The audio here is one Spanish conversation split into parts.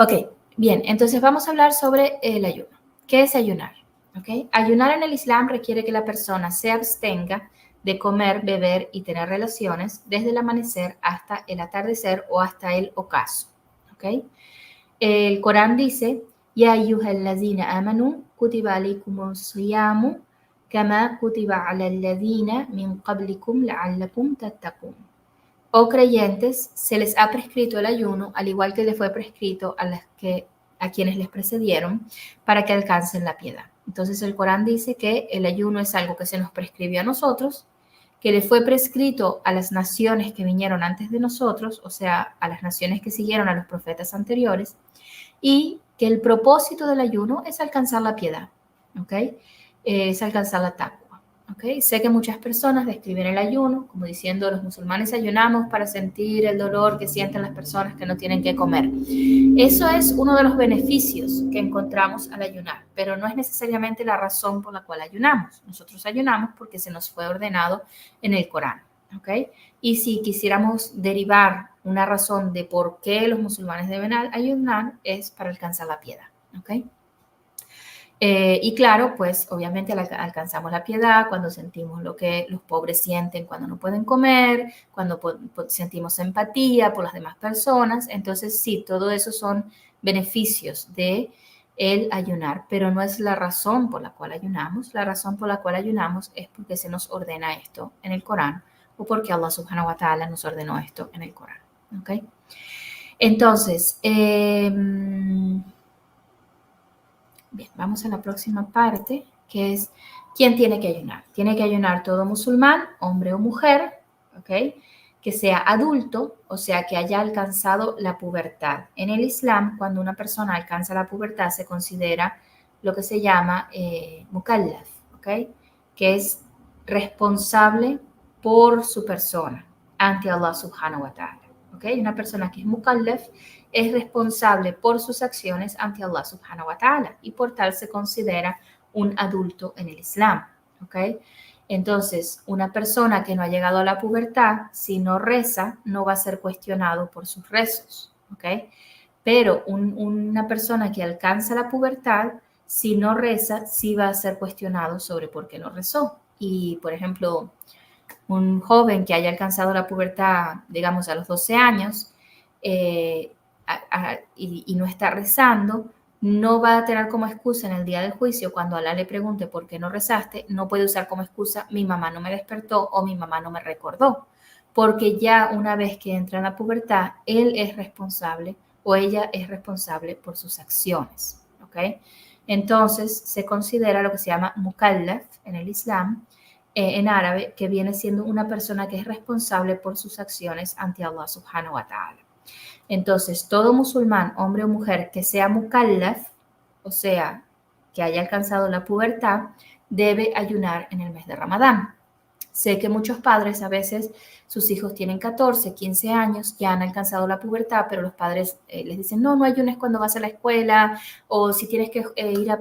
Ok, bien, entonces vamos a hablar sobre el ayuno. ¿Qué es ayunar? ¿Okay? Ayunar en el Islam requiere que la persona se abstenga de comer, beber y tener relaciones desde el amanecer hasta el atardecer o hasta el ocaso. ¿Okay? El Corán dice, Ya ayyuhallazina amanu kutiba alaykumus siyamu kama kutiba alallazina min qablikum la'allakum tattaqun. Oh creyentes, se les ha prescrito el ayuno, al igual que le fue prescrito a quienes les precedieron, para que alcancen la piedad. Entonces el Corán dice que el ayuno es algo que se nos prescribió a nosotros, que le fue prescrito a las naciones que vinieron antes de nosotros, o sea, a las naciones que siguieron a los profetas anteriores, y que el propósito del ayuno es alcanzar la piedad, ¿ok? Es alcanzar la taqwa. ¿Okay? Sé que muchas personas describen el ayuno como diciendo los musulmanes ayunamos para sentir el dolor que sienten las personas que no tienen que comer. Eso es uno de los beneficios que encontramos al ayunar, pero no es necesariamente la razón por la cual ayunamos. Nosotros ayunamos porque se nos fue ordenado en el Corán. ¿Okay? Y si quisiéramos derivar una razón de por qué los musulmanes deben ayunar, es para alcanzar la piedad. ¿Okay? Y claro, pues obviamente alcanzamos la piedad cuando sentimos lo que los pobres sienten cuando no pueden comer, cuando sentimos empatía por las demás personas. Entonces, sí, todo eso son beneficios de el ayunar, pero no es la razón por la cual ayunamos. La razón por la cual ayunamos es porque se nos ordena esto en el Corán o porque Allah subhanahu wa ta'ala nos ordenó esto en el Corán. ¿Okay? Entonces, bien, vamos a la próxima parte, que es ¿quién tiene que ayunar? Tiene que ayunar todo musulmán, hombre o mujer, ¿ok? Que sea adulto, o sea, que haya alcanzado la pubertad. En el Islam, cuando una persona alcanza la pubertad, se considera lo que se llama mukallaf, ¿ok? Que es responsable por su persona ante Allah subhanahu wa ta'ala. ¿Okay? Una persona que es mukallaf es responsable por sus acciones ante Allah subhanahu wa ta'ala y por tal se considera un adulto en el Islam. ¿Okay? Entonces, una persona que no ha llegado a la pubertad, si no reza, no va a ser cuestionado por sus rezos. ¿Okay? Pero una persona que alcanza la pubertad, si no reza, sí va a ser cuestionado sobre por qué no rezó. Y, por ejemplo, un joven que haya alcanzado la pubertad, digamos, a los 12 años y no está rezando, no va a tener como excusa en el día del juicio, cuando Alá le pregunte por qué no rezaste, no puede usar como excusa mi mamá no me despertó o mi mamá no me recordó, porque ya una vez que entra en la pubertad, él es responsable o ella es responsable por sus acciones. ¿Ok? Entonces se considera lo que se llama mukallaf en el Islam, en árabe, que viene siendo una persona que es responsable por sus acciones ante Allah subhanahu wa ta'ala. Entonces, todo musulmán, hombre o mujer, que sea mukallaf, o sea, que haya alcanzado la pubertad, debe ayunar en el mes de Ramadán. Sé que muchos padres, a veces sus hijos tienen 14, 15 años, ya han alcanzado la pubertad, pero los padres les dicen, no ayunes cuando vas a la escuela, o si tienes que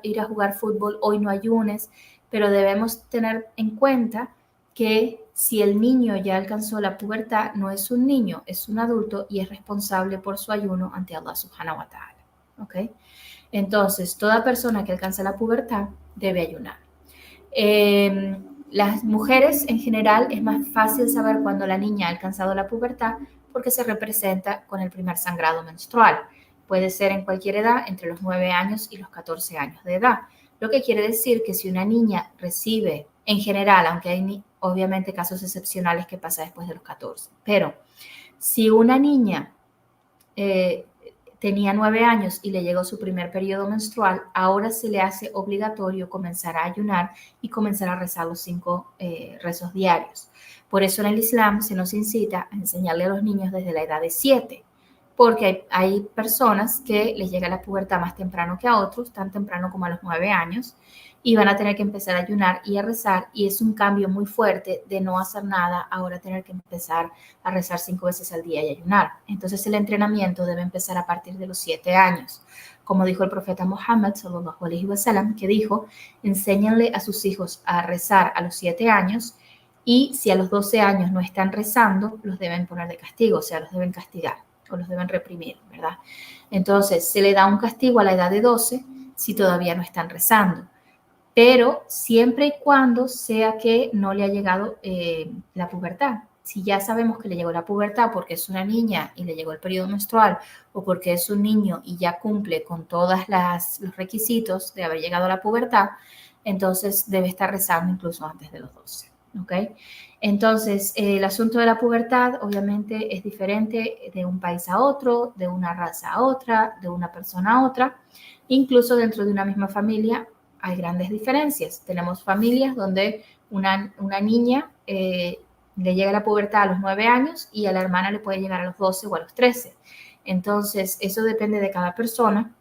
ir a jugar fútbol, hoy no ayunes. Pero debemos tener en cuenta que si el niño ya alcanzó la pubertad, no es un niño, es un adulto y es responsable por su ayuno ante Allah subhanahu wa ta'ala. ¿Okay? Entonces, toda persona que alcanza la pubertad debe ayunar. Las mujeres en general es más fácil saber cuando la niña ha alcanzado la pubertad porque se representa con el primer sangrado menstrual. Puede ser en cualquier edad, entre los 9 años y los 14 años de edad. Lo que quiere decir que si una niña recibe, en general, aunque hay obviamente casos excepcionales que pasa después de los 14, pero si una niña tenía 9 años y le llegó su primer periodo menstrual, ahora se le hace obligatorio comenzar a ayunar y comenzar a rezar los 5 rezos diarios. Por eso en el Islam se nos incita a enseñarle a los niños desde la edad de 7, porque hay personas que les llega la pubertad más temprano que a otros, tan temprano como a los 9 años, y van a tener que empezar a ayunar y a rezar, y es un cambio muy fuerte de no hacer nada, ahora tener que empezar a rezar 5 veces al día y ayunar. Entonces el entrenamiento debe empezar a partir de los 7 años. Como dijo el profeta Muhammad, sallallahu alaihi wasallam, que dijo, enséñenle a sus hijos a rezar a los 7 años, y si a los 12 años no están rezando, los deben poner de castigo, o sea, los deben castigar o los deben reprimir, ¿verdad? Entonces, se le da un castigo a la edad de 12 si todavía no están rezando, pero siempre y cuando sea que no le ha llegado la pubertad. Si ya sabemos que le llegó la pubertad porque es una niña y le llegó el periodo menstrual, o porque es un niño y ya cumple con todos los requisitos de haber llegado a la pubertad, entonces debe estar rezando incluso antes de los 12. ¿Ok? Entonces, el asunto de la pubertad obviamente es diferente de un país a otro, de una raza a otra, de una persona a otra. Incluso dentro de una misma familia hay grandes diferencias. Tenemos familias donde una niña le llega la pubertad a los 9 años y a la hermana le puede llegar a los 12 o a los 13. Entonces, eso depende de cada persona.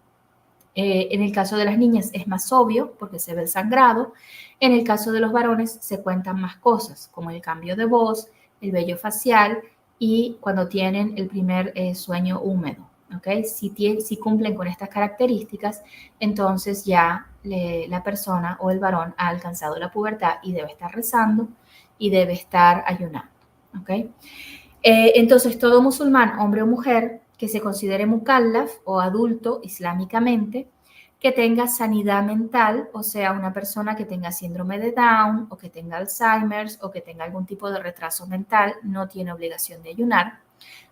En el caso de las niñas es más obvio porque se ve el sangrado. En el caso de los varones se cuentan más cosas, como el cambio de voz, el vello facial y cuando tienen el primer sueño húmedo. ¿Okay? Si cumplen con estas características, entonces ya la persona o el varón ha alcanzado la pubertad y debe estar rezando y debe estar ayunando. ¿Okay? Entonces, todo musulmán, hombre o mujer, que se considere mukallaf o adulto islámicamente, que tenga sanidad mental, o sea, una persona que tenga síndrome de Down o que tenga Alzheimer's o que tenga algún tipo de retraso mental, no tiene obligación de ayunar,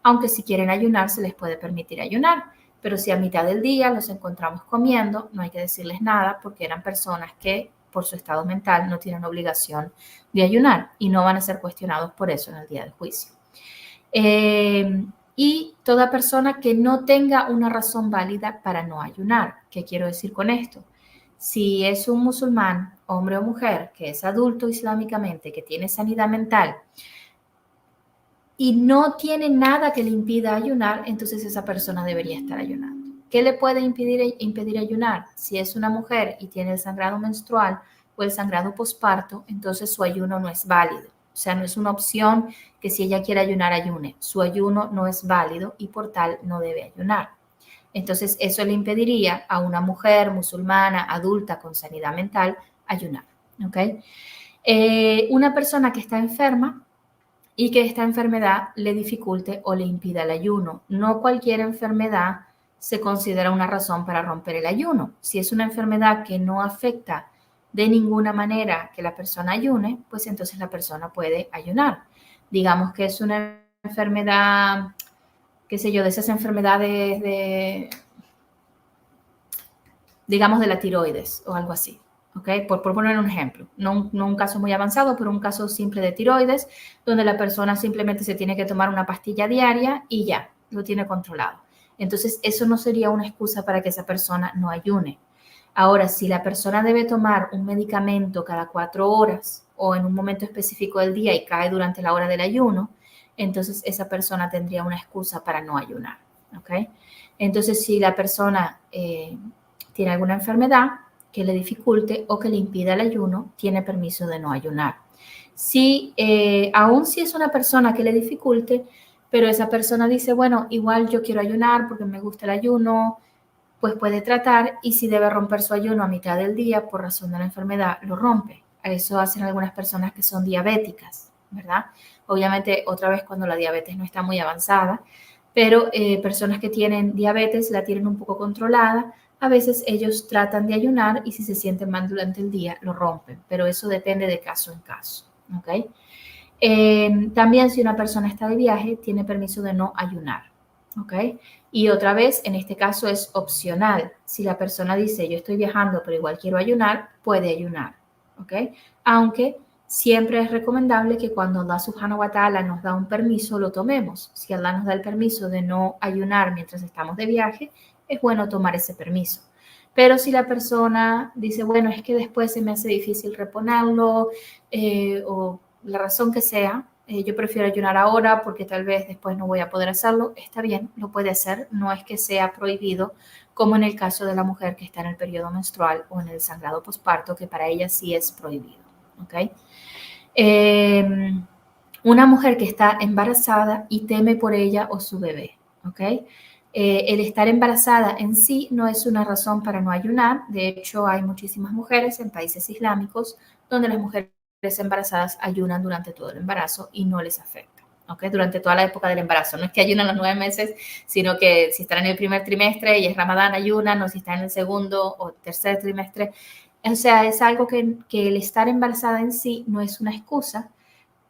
aunque si quieren ayunar se les puede permitir ayunar, pero si a mitad del día los encontramos comiendo, no hay que decirles nada porque eran personas que por su estado mental no tienen obligación de ayunar y no van a ser cuestionados por eso en el día del juicio. Y toda persona que no tenga una razón válida para no ayunar. ¿Qué quiero decir con esto? Si es un musulmán, hombre o mujer, que es adulto islámicamente, que tiene sanidad mental y no tiene nada que le impida ayunar, entonces esa persona debería estar ayunando. ¿Qué le puede impedir ayunar? Si es una mujer y tiene el sangrado menstrual o el sangrado posparto, entonces su ayuno no es válido. O sea, no es una opción que si ella quiere ayunar, ayune. Su ayuno no es válido y por tal no debe ayunar. Entonces, eso le impediría a una mujer musulmana adulta con sanidad mental ayunar. ¿Ok? Una persona que está enferma y que esta enfermedad le dificulte o le impida el ayuno. No cualquier enfermedad se considera una razón para romper el ayuno. Si es una enfermedad que no afecta de ninguna manera que la persona ayune, pues entonces la persona puede ayunar. Digamos que es una enfermedad, qué sé yo, de esas enfermedades digamos, de la tiroides o algo así. ¿Okay? Por poner un ejemplo, no un caso muy avanzado, pero un caso simple de tiroides, donde la persona simplemente se tiene que tomar una pastilla diaria y ya, lo tiene controlado. Entonces, eso no sería una excusa para que esa persona no ayune. Ahora, si la persona debe tomar un medicamento cada 4 horas o en un momento específico del día y cae durante la hora del ayuno, entonces esa persona tendría una excusa para no ayunar. ¿Okay? Entonces, si la persona tiene alguna enfermedad que le dificulte o que le impida el ayuno, tiene permiso de no ayunar. Aún si es una persona que le dificulte, pero esa persona dice, bueno, igual yo quiero ayunar porque me gusta el ayuno, pues puede tratar y si debe romper su ayuno a mitad del día por razón de la enfermedad, lo rompe. Eso hacen algunas personas que son diabéticas, ¿verdad? Obviamente, otra vez cuando la diabetes no está muy avanzada, pero personas que tienen diabetes la tienen un poco controlada, a veces ellos tratan de ayunar y si se sienten mal durante el día, lo rompen, pero eso depende de caso en caso, ¿ok? También si una persona está de viaje, tiene permiso de no ayunar, ¿ok? Y otra vez, en este caso es opcional. Si la persona dice, yo estoy viajando, pero igual quiero ayunar, puede ayunar, ¿ok? Aunque siempre es recomendable que cuando Allah subhanahu wa ta'ala nos da un permiso, lo tomemos. Si Allah nos da el permiso de no ayunar mientras estamos de viaje, es bueno tomar ese permiso. Pero si la persona dice, bueno, es que después se me hace difícil reponerlo o la razón que sea, yo prefiero ayunar ahora porque tal vez después no voy a poder hacerlo, está bien, lo puede hacer, no es que sea prohibido, como en el caso de la mujer que está en el periodo menstrual o en el sangrado posparto, que para ella sí es prohibido. ¿Okay? Una mujer que está embarazada y teme por ella o su bebé. ¿Okay? El estar embarazada en sí no es una razón para no ayunar. De hecho, hay muchísimas mujeres en países islámicos donde las mujeres embarazadas ayunan durante todo el embarazo y no les afecta. ¿ok? Durante toda la época del embarazo. No es que ayunan los 9 meses, sino que si están en el primer trimestre y es Ramadán, ayunan, o si están en el segundo o tercer trimestre. O sea, es algo que el estar embarazada en sí no es una excusa,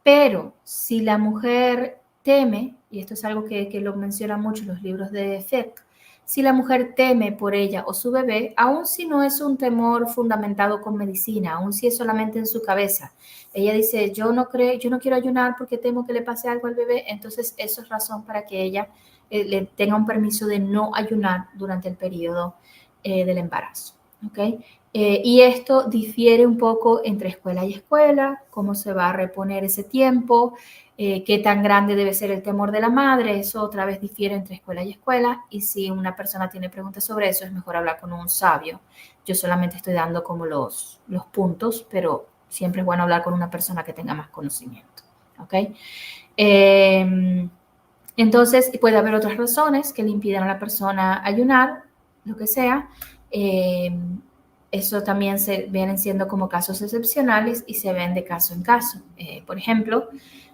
pero si la mujer teme, y esto es algo que lo mencionan mucho los libros de fiqh, si la mujer teme por ella o su bebé, aun si no es un temor fundamentado con medicina, aun si es solamente en su cabeza, ella dice, yo no quiero ayunar porque temo que le pase algo al bebé, entonces eso es razón para que ella le tenga un permiso de no ayunar durante el periodo del embarazo. ¿Ok? Y esto difiere un poco entre escuela y escuela, cómo se va a reponer ese tiempo, qué tan grande debe ser el temor de la madre, eso otra vez difiere entre escuela y escuela, y si una persona tiene preguntas sobre eso, es mejor hablar con un sabio. Yo solamente estoy dando como los puntos, pero siempre es bueno hablar con una persona que tenga más conocimiento. ¿Ok? Entonces, puede haber otras razones que le impidan a la persona ayunar, lo que sea. Eso también vienen siendo como casos excepcionales y se ven de caso en caso. Por ejemplo,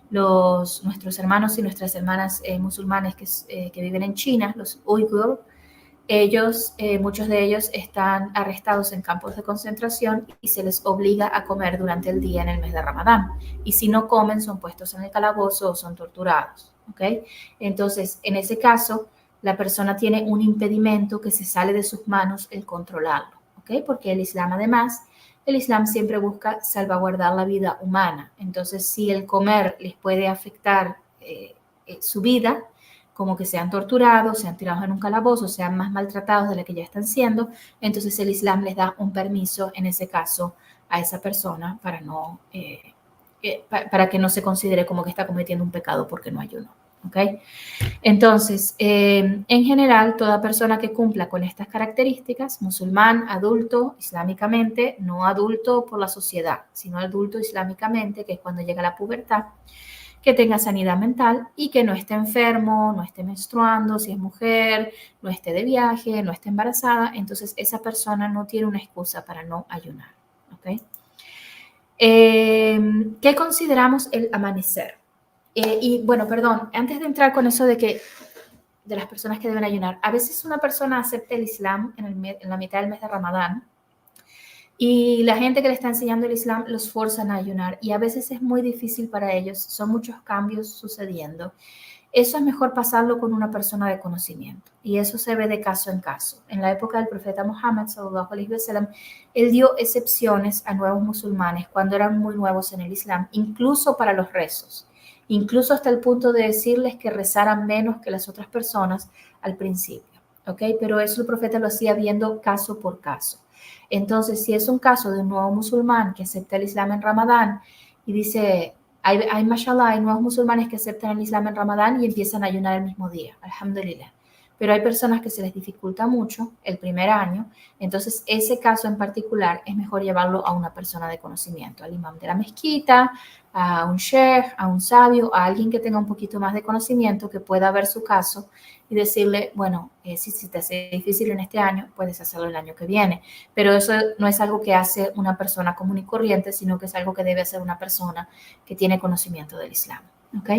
nuestros hermanos y nuestras hermanas musulmanes que viven en China, los uigur, muchos de ellos están arrestados en campos de concentración y se les obliga a comer durante el día en el mes de Ramadán. Y si no comen, son puestos en el calabozo o son torturados. ¿Okay? Entonces, en ese caso, la persona tiene un impedimento que se sale de sus manos el controlarlo. ¿Okay? Porque el Islam siempre busca salvaguardar la vida humana. Entonces, si el comer les puede afectar su vida, como que sean torturados, sean tirados en un calabozo, sean más maltratados de lo que ya están siendo, entonces el Islam les da un permiso en ese caso a esa persona para que no se considere como que está cometiendo un pecado porque no ayunó. ¿Okay? Entonces, en general, toda persona que cumpla con estas características, musulmán, adulto, islámicamente, no adulto por la sociedad, sino adulto islámicamente, que es cuando llega la pubertad, que tenga sanidad mental y que no esté enfermo, no esté menstruando, si es mujer, no esté de viaje, no esté embarazada, entonces esa persona no tiene una excusa para no ayunar. ¿Okay? ¿Qué consideramos el amanecer? Y bueno, perdón, antes de entrar con eso de las personas que deben ayunar, a veces una persona acepta el Islam en la mitad del mes de Ramadán y la gente que le está enseñando el Islam los forzan a ayunar y a veces es muy difícil para ellos, son muchos cambios sucediendo. Eso es mejor pasarlo con una persona de conocimiento y eso se ve de caso en caso. En la época del profeta Muhammad, sallallahu alaihi wasallam, él dio excepciones a nuevos musulmanes cuando eran muy nuevos en el Islam, incluso para los rezos, incluso hasta el punto de decirles que rezaran menos que las otras personas al principio. ¿Ok? Pero eso el profeta lo hacía viendo caso por caso. Entonces, si es un caso de un nuevo musulmán que acepta el Islam en Ramadán y dice, mashallah, hay nuevos musulmanes que aceptan el Islam en Ramadán y empiezan a ayunar el mismo día, alhamdulillah. Pero hay personas que se les dificulta mucho el primer año, entonces ese caso en particular es mejor llevarlo a una persona de conocimiento, al imam de la mezquita, a un sheikh, a un sabio, a alguien que tenga un poquito más de conocimiento, que pueda ver su caso y decirle, bueno, si te hace difícil en este año, puedes hacerlo el año que viene. Pero eso no es algo que hace una persona común y corriente, sino que es algo que debe hacer una persona que tiene conocimiento del Islam. ¿Ok?